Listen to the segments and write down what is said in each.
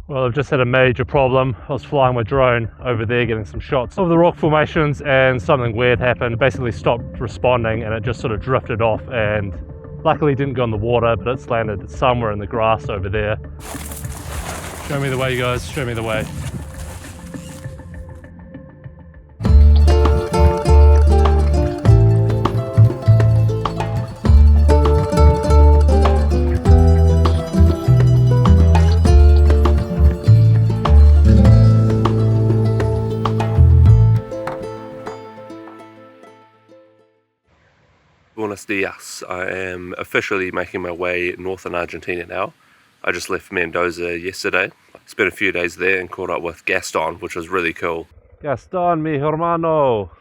Well, I've just had a major problem. I was flying my drone over there getting some shots of the rock formations and something weird happened. It basically stopped responding and it just sort of drifted off, and luckily didn't go in the water, but it's landed somewhere in the grass over there. Show me the way, you guys, show me the way. Buenos dias. I am officially making my way north in Argentina now. I just left Mendoza yesterday. Spent a few days there and caught up with Gaston, which was really cool. Gaston, mi hermano.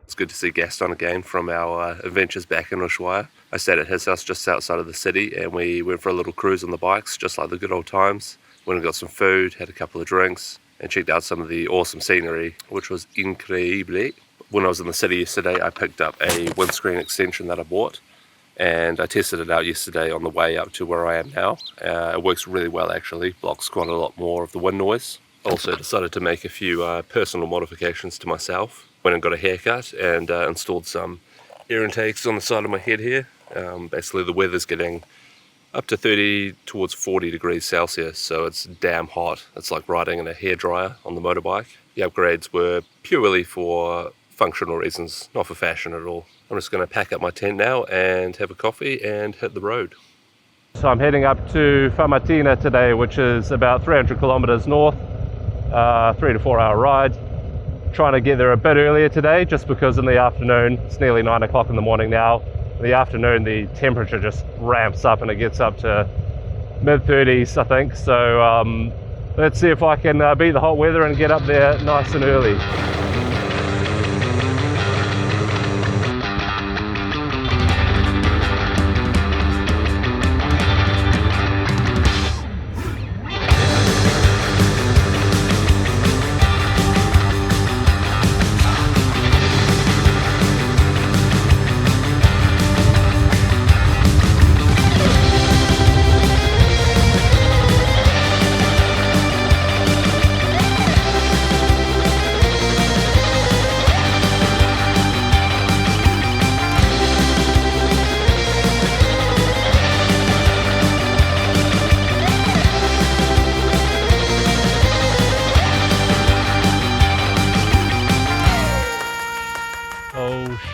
It's good to see Gaston again from our adventures back in Ushuaia. I stayed at his house just outside of the city and we went for a little cruise on the bikes, just like the good old times. Went and got some food, had a couple of drinks, and checked out some of the awesome scenery, which was increíble. When I was in the city yesterday, I picked up a windscreen extension that I bought, and I tested it out yesterday on the way up to where I am now. It works really well actually, blocks quite a lot more of the wind noise. Also decided to make a few personal modifications to myself. Went and got a haircut and installed some ear intakes on the side of my head here. Basically the weather's getting up to 30 towards 40 degrees Celsius, so it's damn hot. It's like riding in a hairdryer on the motorbike. The upgrades were purely for functional reasons, not for fashion at all. I'm just going to pack up my tent now and have a coffee and hit the road. So I'm heading up to Famatina today, which is about 300 kilometers north, 3 to 4 hour ride. Trying to get there a bit earlier today just because in the afternoon, it's nearly 9 o'clock in the morning now, in the afternoon the temperature just ramps up and it gets up to mid-30s I think. So let's see if I can beat the hot weather and get up there nice and early.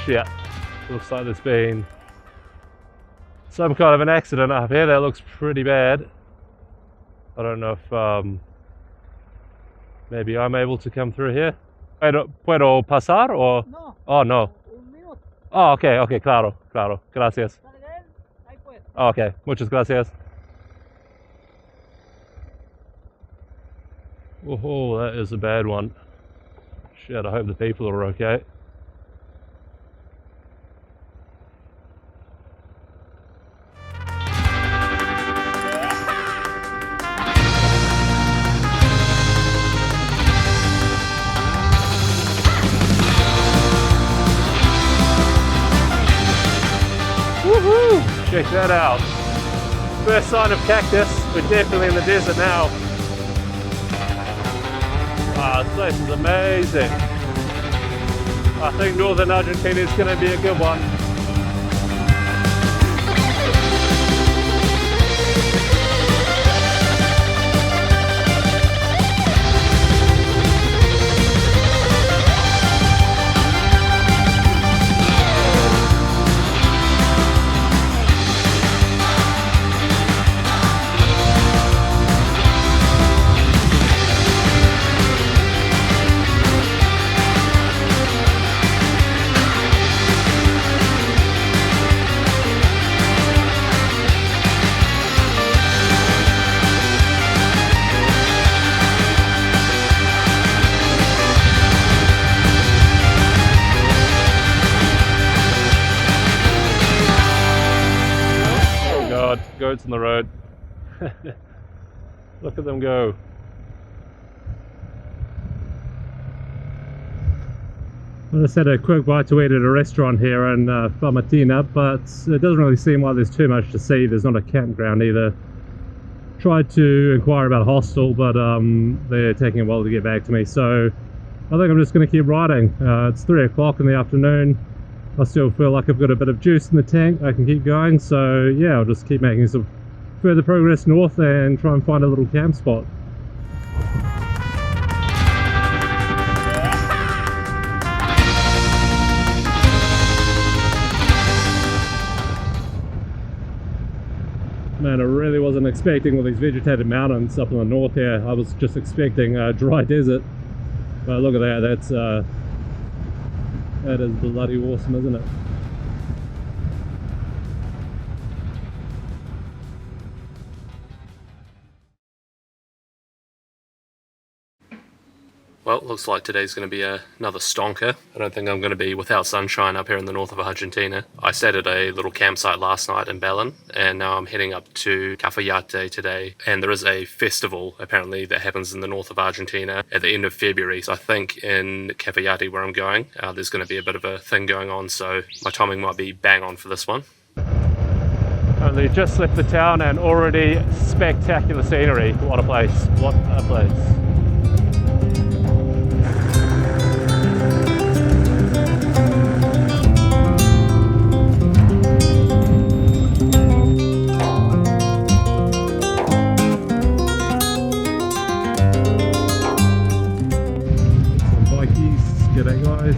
Yeah, looks like there's been some kind of an accident up here. That looks pretty bad. I don't know if maybe I'm able to come through here. ¿Puedo pasar o? No. Oh, no. Un minuto. Oh, okay, okay, claro, claro. Gracias. Ahí puede. Oh, okay, muchas gracias. Oh, that is a bad one. Shit, I hope the people are okay. Woohoo! Check that out. First sign of cactus. We're definitely in the desert now. Wow, this place is amazing. I think northern Argentina is going to be a good one. Goats on the road. Look at them go. I just had a quick bite to eat at a restaurant here in Famatina, but it doesn't really seem like there's too much to see. There's not a campground either. Tried to inquire about a hostel, but they're taking a while to get back to me, so I think I'm just going to keep riding. It's 3 o'clock in the afternoon. I still feel like I've got a bit of juice in the tank. I can keep going, so yeah, I'll just keep making some further progress north and try and find a little camp spot. Man, I really wasn't expecting all these vegetated mountains up in the north here. I was just expecting a dry desert. But look at that, that is bloody awesome, isn't it? Well, it looks like today's going to be another stonker. I don't think I'm going to be without sunshine up here in the north of Argentina. I stayed at a little campsite last night in Belen, and now I'm heading up to Cafayate today. And there is a festival, apparently, that happens in the north of Argentina at the end of February. So I think in Cafayate, where I'm going, there's going to be a bit of a thing going on, so my timing might be bang on for this one. Only just left the town and already spectacular scenery. What a place, what a place. G'day guys.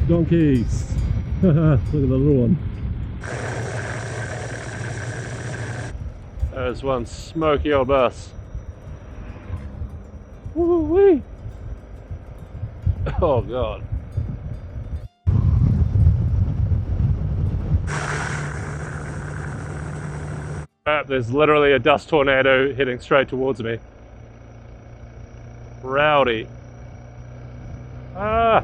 Donkeys. Look at the little one. There's one smoky old bus. Woo-wee. Oh god. There's literally a dust tornado heading straight towards me. Rowdy. Ah!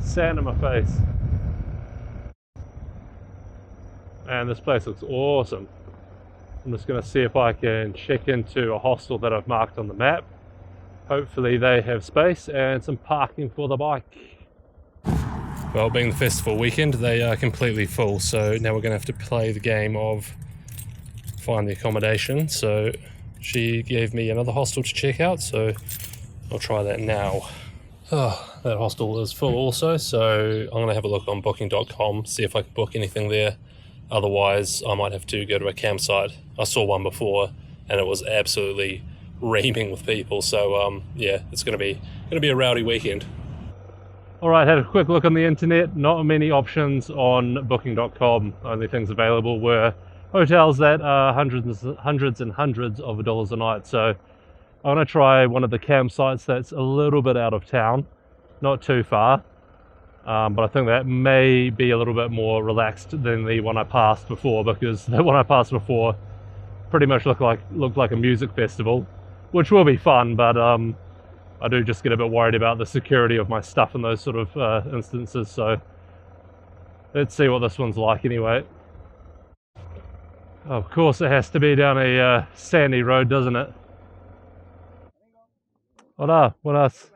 Sand in my face. And this place looks awesome. I'm just going to see if I can check into a hostel that I've marked on the map. Hopefully they have space and some parking for the bike. Well, being the festival weekend, they are completely full, so now we're going to have to play the game of find the accommodation. So she gave me another hostel to check out, so I'll try that now. Oh, that hostel is full also, so I'm going to have a look on booking.com, see if I can book anything there. Otherwise, I might have to go to a campsite. I saw one before, and it was absolutely reaming with people, so yeah, it's going to be a rowdy weekend. Alright, had a quick look on the internet. Not many options on booking.com. Only things available were hotels that are hundreds and hundreds of dollars a night. So I'm going to try one of the campsites that's a little bit out of town, not too far, but I think that may be a little bit more relaxed than the one I passed before, because the one I passed before pretty much looked like a music festival, which will be fun, but I do just get a bit worried about the security of my stuff in those sort of instances. So let's see what this one's like anyway. Of course it has to be down a sandy road, doesn't it? Hola, buenas.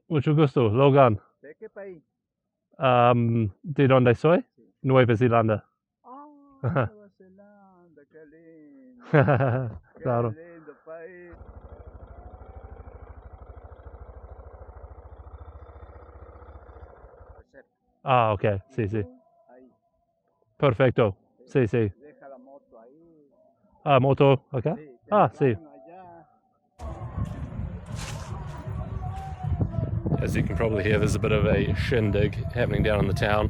Mucho gusto, Logan. ¿De qué país? ¿De dónde soy? Nueva Zelanda. Nueva Zelanda, qué lindo. Claro. Qué lindo país. Ah, ok, sí, sí. Ahí. Perfecto, sí, sí. Deja la moto ahí. Ah, moto, acá? Sí, Ah, sí. allá. As you can probably hear, there's a bit of a shindig happening down in the town.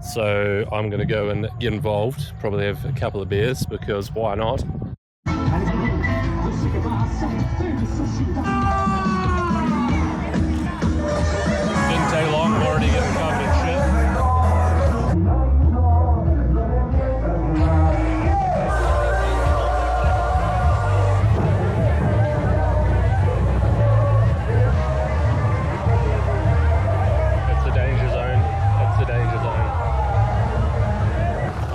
So I'm going to go and get involved, probably have a couple of beers, because why not? Didn't take long, I'm already getting covered in shit. It's the danger zone. It's the danger zone.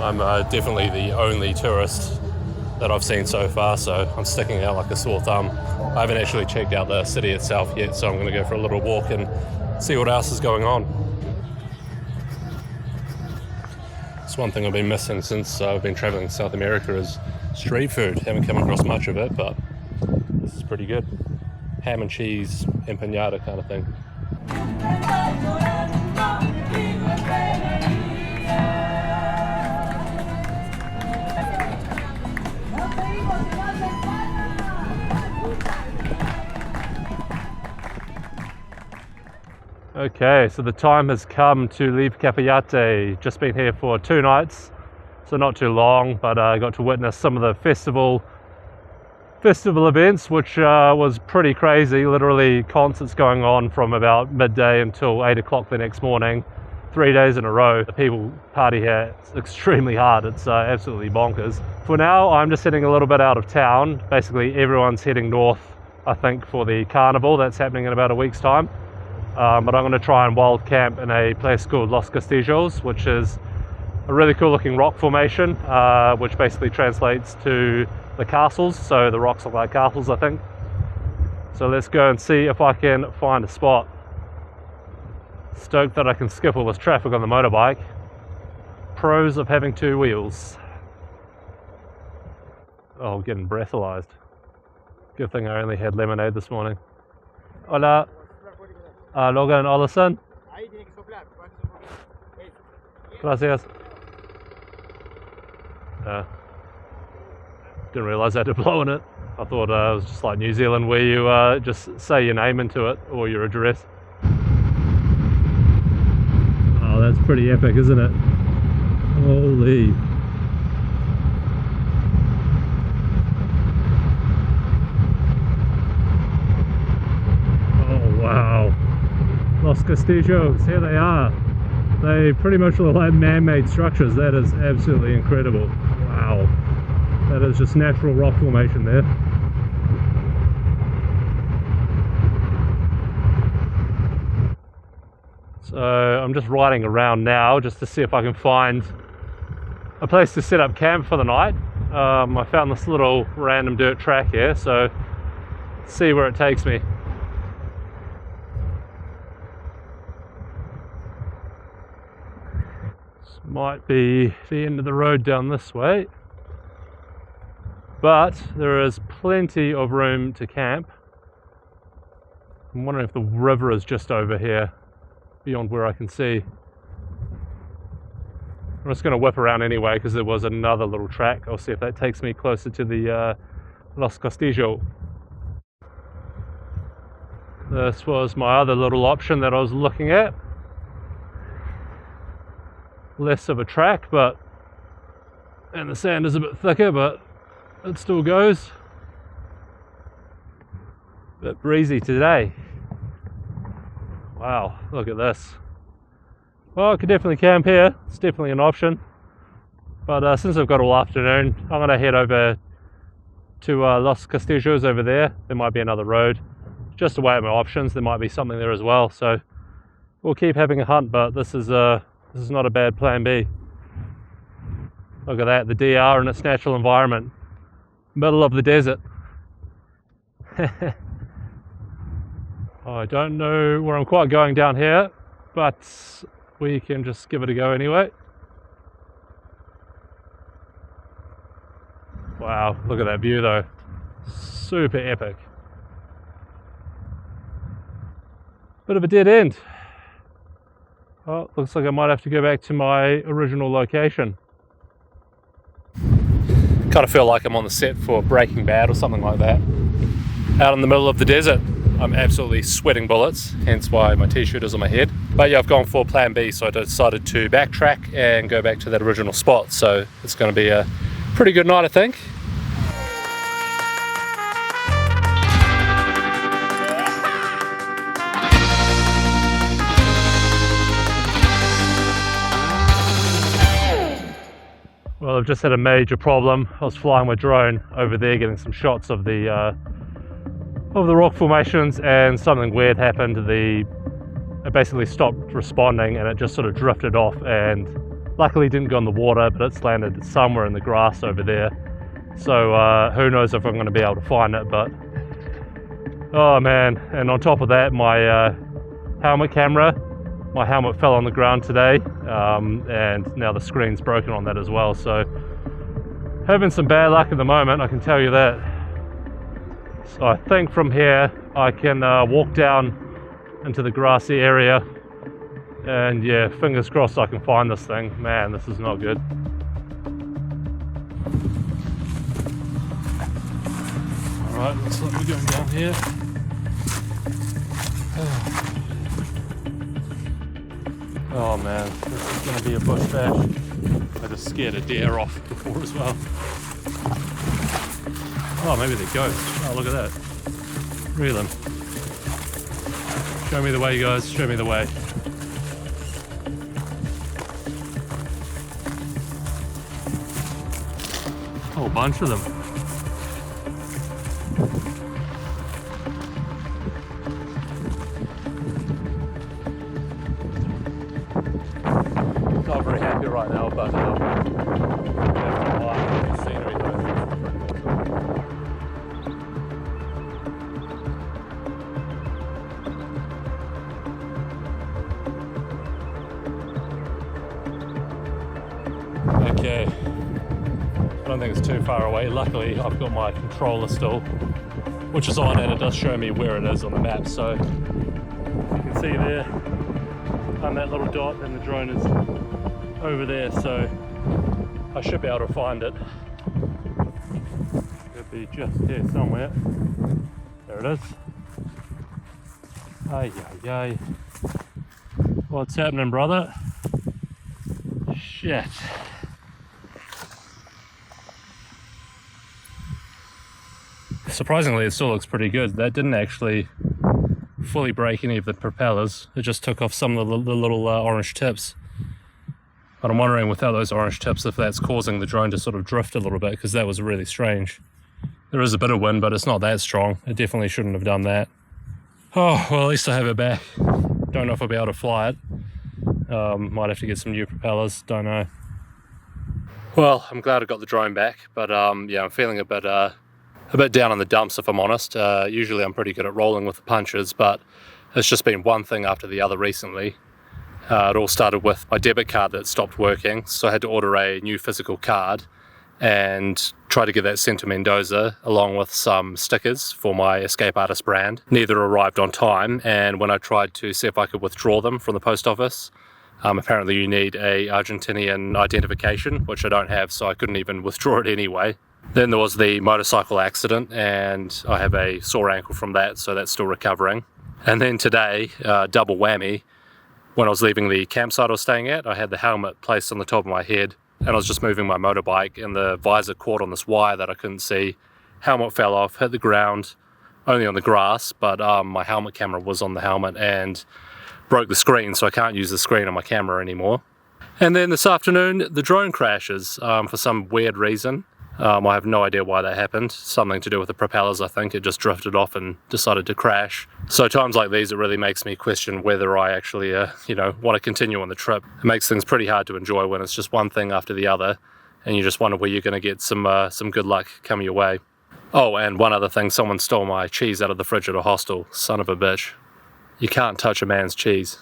I'm definitely the only tourist that I've seen so far, so I'm sticking out like a sore thumb. I haven't actually checked out the city itself yet, so I'm going to go for a little walk and see what else is going on. That's one thing I've been missing since I've been traveling South America is street food. Haven't come across much of it, but this is pretty good. Ham and cheese empanada kind of thing. Okay, so the time has come to leave Cafayate. Just been here for 2 nights, so not too long, but I got to witness some of the festival events, which was pretty crazy. Literally concerts going on from about midday until 8 o'clock the next morning, 3 days in a row. The people party here extremely hard. It's absolutely bonkers. For now, I'm just heading a little bit out of town. Basically, everyone's heading north, I think, for the carnival that's happening in about a week's time. But I'm going to try and wild camp in a place called Los Castillos, which is a really cool looking rock formation, which basically translates to the castles. So the rocks look like castles, I think. So let's go and see if I can find a spot. Stoked that I can skip all this traffic on the motorbike. Pros of having 2 wheels. Oh, getting breathalyzed. Good thing I only had lemonade this morning. Hola. Logan Olison. Ahí tiene que soplar. Gracias. Didn't realise I had to blow in it. I thought it was just like New Zealand where you just say your name into it or your address. Oh, that's pretty epic, isn't it? Holy. Oh, wow. Los Castillos, here they are. They pretty much look like man-made structures. That is absolutely incredible. Wow. That is just natural rock formation there. So I'm just riding around now just to see if I can find a place to set up camp for the night. I found this little random dirt track here, so see where it takes me. This might be the end of the road down this way, but there is plenty of room to camp. I'm wondering if the river is just over here, beyond where I can see. I'm just going to whip around anyway because there was another little track. I'll see if that takes me closer to the Los Castillos. This was my other little option that I was looking at. Less of a track, but and the sand is a bit thicker, but it still goes. A bit breezy today. Wow, look at this. Well, I could definitely camp here. It's definitely an option. But since I've got all afternoon, I'm going to head over to Los Castillos over there. There might be another road. Just to weigh up my options, there might be something there as well. So we'll keep having a hunt, but this is not a bad plan B. Look at that, the DR in its natural environment. Middle of the desert. I don't know where I'm quite going down here, but we can just give it a go anyway. Wow, look at that view though. Super epic. Bit of a dead end. Oh, looks like I might have to go back to my original location. Kind of feel like I'm on the set for Breaking Bad or something like that. Out in the middle of the desert. I'm absolutely sweating bullets, hence why my t-shirt is on my head. But yeah, I've gone for plan B, so I decided to backtrack and go back to that original spot. So it's going to be a pretty good night, I think. Well, I've just had a major problem. I was flying my drone over there, getting some shots of the rock formations, and something weird happened. It basically stopped responding and it just sort of drifted off, and luckily didn't go in the water, but it's landed somewhere in the grass over there. So who knows if I'm going to be able to find it, but oh man. And on top of that, my helmet camera my helmet fell on the ground today, and now the screen's broken on that as well. So having some bad luck at the moment, I can tell you that. So I think from here I can walk down into the grassy area, and yeah, fingers crossed I can find this thing. Man, this is not good. Alright, looks like we're going down here. Oh man, this is going to be a bush bash. I just scared a deer off before as well. Oh, maybe they're ghosts. Oh, look at that. Reel them. Show me the way, guys. Show me the way. A whole bunch of them. Not very happy right now, but we have to like the scenery though. Okay, I don't think it's too far away. Luckily I've got my controller still, which is on, and it does show me where it is on the map. So you can see there on that little dot, and the drone is over there, so I should be able to find it. It'll be just here somewhere. There it is. Ay, ay, ay. What's happening, brother? Shit. Surprisingly, it still looks pretty good. That didn't actually fully break any of the propellers. It just took off some of the little orange tips. But I'm wondering, without those orange tips, if that's causing the drone to sort of drift a little bit, because that was really strange. There is a bit of wind, but it's not that strong. It definitely shouldn't have done that. Oh, well, at least I have it back. Don't know if I'll be able to fly it. Might have to get some new propellers, don't know. Well, I'm glad I got the drone back, but yeah, I'm feeling a bit down in the dumps, if I'm honest. Usually I'm pretty good at rolling with the punches, but it's just been one thing after the other recently. It all started with my debit card that stopped working, so I had to order a new physical card and try to get that sent to Mendoza along with some stickers for my Escape Artist brand. Neither arrived on time, and when I tried to see if I could withdraw them from the post office, apparently you need a Argentinian identification, which I don't have, so I couldn't even withdraw it anyway. Then there was the motorcycle accident, and I have a sore ankle from that, so that's still recovering. And then today, double whammy. When I was leaving the campsite I was staying at, I had the helmet placed on the top of my head, and I was just moving my motorbike, and the visor caught on this wire that I couldn't see. Helmet fell off, hit the ground, only on the grass, but my helmet camera was on the helmet and broke the screen, so I can't use the screen on my camera anymore. And then this afternoon, the drone crashes for some weird reason. I have no idea why that happened. Something to do with the propellers, I think. It just drifted off and decided to crash. So times like these, it really makes me question whether I actually, want to continue on the trip. It makes things pretty hard to enjoy when it's just one thing after the other, and you just wonder where you're going to get some good luck coming your way. Oh, and one other thing, someone stole my cheese out of the fridge at a hostel. Son of a bitch. You can't touch a man's cheese.